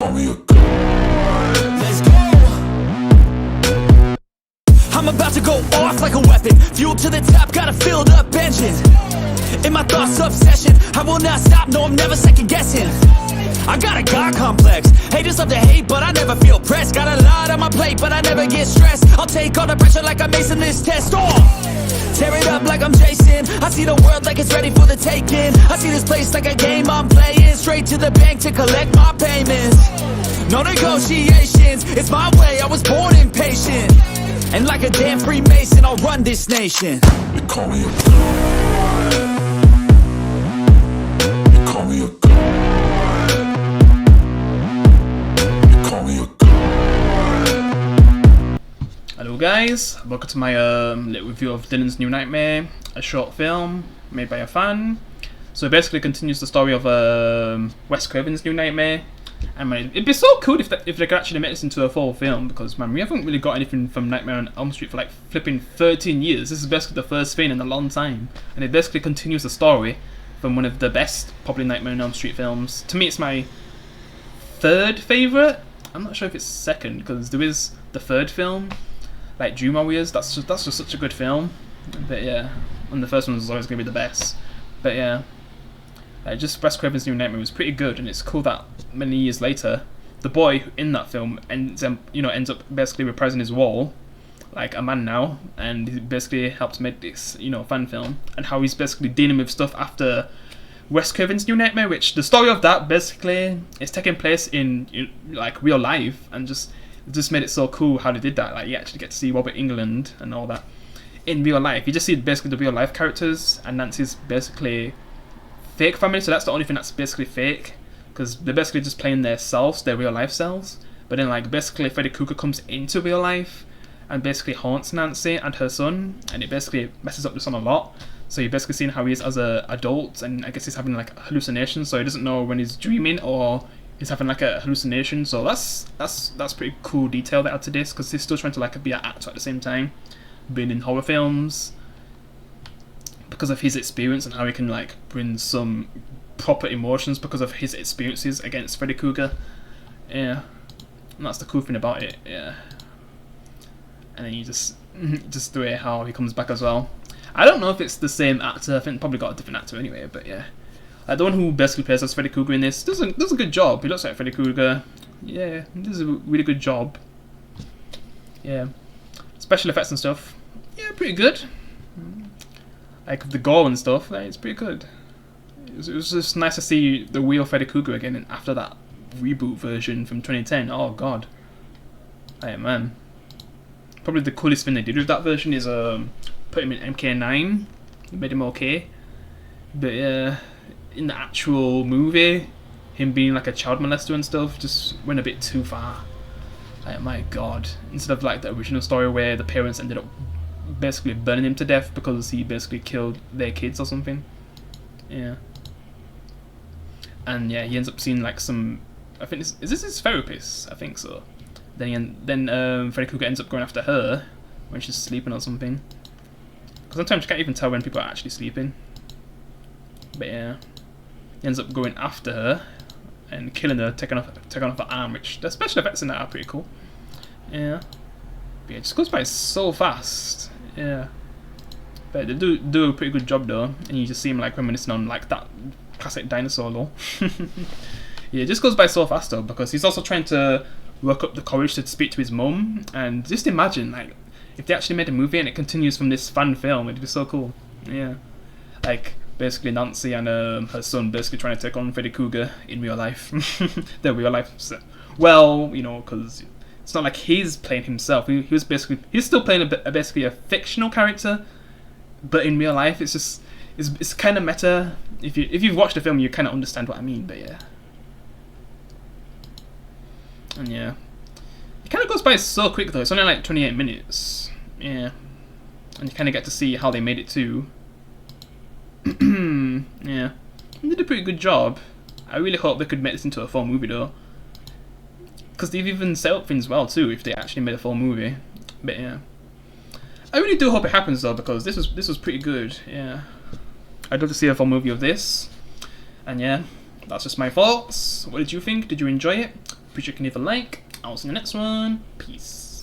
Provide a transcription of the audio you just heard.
Let's go. I'm about to go off like a weapon. Fuel to the top, got a filled up engine. In my thoughts, obsession. I will not stop, no, I'm never second guessing. I got a God complex. Haters love to hate, but I never feel pressed. Got a lot on my plate, but I never get stressed. I'll take all the pressure like I'm acing this test. Tear it up like I'm Jason. I see the world like it's ready for the taking. I see this place like a game I'm playing. Straight to the bank to collect my payments. No negotiations, it's my way, I was born impatient. And like a damn Freemason, I'll run this nation. They call me a god. They call me a god. They call me a god. Hello guys, welcome to my little review of Dylan's New Nightmare, a short film made by a fan. So it basically continues the story of Wes Craven's New Nightmare. And man, it'd be so cool if they could actually make this into a full film, because man, we haven't really got anything from Nightmare on Elm Street for like flipping 13 years. This is basically the first thing in a long time, and it basically continues the story from one of the best, probably, Nightmare on Elm Street films. To me, it's my third favourite. I'm not sure if it's second, because there is the third film, like Dream Warriors. That's just such a good film. But yeah, and the first one was always going to be the best. But yeah. Just Wes Craven's New Nightmare was pretty good, and it's cool that many years later, the boy in that film ends up basically reprising his role, like a man now, and he basically helped make this, fan film, and how he's basically dealing with stuff after Wes Craven's New Nightmare, which the story of that basically is taking place in like real life, and it just made it so cool how they did that. Like you actually get to see Robert England and all that in real life. You just see basically the real life characters, and Nancy's basically fake family, so that's the only thing that's basically fake, because they're basically just playing their selves, their real life selves. But then like basically Freddy Krueger comes into real life and basically haunts Nancy and her son, and it basically messes up the son a lot. So you're basically seeing how he is as an adult, and I guess he's having like hallucinations, so he doesn't know when he's dreaming or he's having like a hallucination. So that's pretty cool detail they add to this, because he's still trying to like be an actor at the same time, being in horror films, because of his experience and how he can like bring some proper emotions because of his experiences against Freddy Krueger. Yeah, and that's the cool thing about it. Yeah, and then you just the way how he comes back as well. I don't know if it's the same actor. I think probably got a different actor anyway. But yeah, the one who basically plays as Freddy Krueger in this does a good job. He looks like Freddy Krueger. Yeah, he does a really good job. Yeah, special effects and stuff. Yeah, pretty good. Like the gore and stuff, it's pretty good. It was just nice to see the real Freddy Krueger again, and after that reboot version from 2010. Oh god, hey man. Probably the coolest thing they did with that version is put him in MK9. Made him okay, but in the actual movie, him being like a child molester and stuff just went a bit too far. Like my god, instead of like the original story where the parents ended up basically burning him to death because he basically killed their kids or something. Yeah. And yeah, he ends up seeing like some, I think is this his therapist? I think so. Then Freddy Krueger ends up going after her when she's sleeping or something. Because sometimes you can't even tell when people are actually sleeping. But yeah, he ends up going after her and killing her, taking off her arm, which the special effects in that are pretty cool. Yeah. But yeah, it just goes by so fast. Yeah, but they do a pretty good job though, and you just see him like reminiscing on like that classic dinosaur lore. Yeah, it just goes by so fast though, because he's also trying to work up the courage to speak to his mum, and just imagine like if they actually made a movie and it continues from this fan film, it'd be so cool. Yeah, like basically Nancy and her son basically trying to take on Freddy Krueger in real life. Their real life, well, because it's not like he's playing himself. He's still playing basically a fictional character, but in real life, it's kind of meta. If you've watched the film, you kind of understand what I mean. But yeah, and yeah, it kind of goes by so quick though. It's only like 28 minutes. Yeah, and you kind of get to see how they made it too. Yeah, they did a pretty good job. I really hope they could make this into a full movie though, because they've even set up things well too if they actually made a full movie. But yeah, I really do hope it happens though, because this was pretty good. Yeah, I'd love to see a full movie of this. And yeah, that's just my thoughts. What did you think? Did you enjoy it? appreciate you can leave a like. I'll see you in the next one. Peace.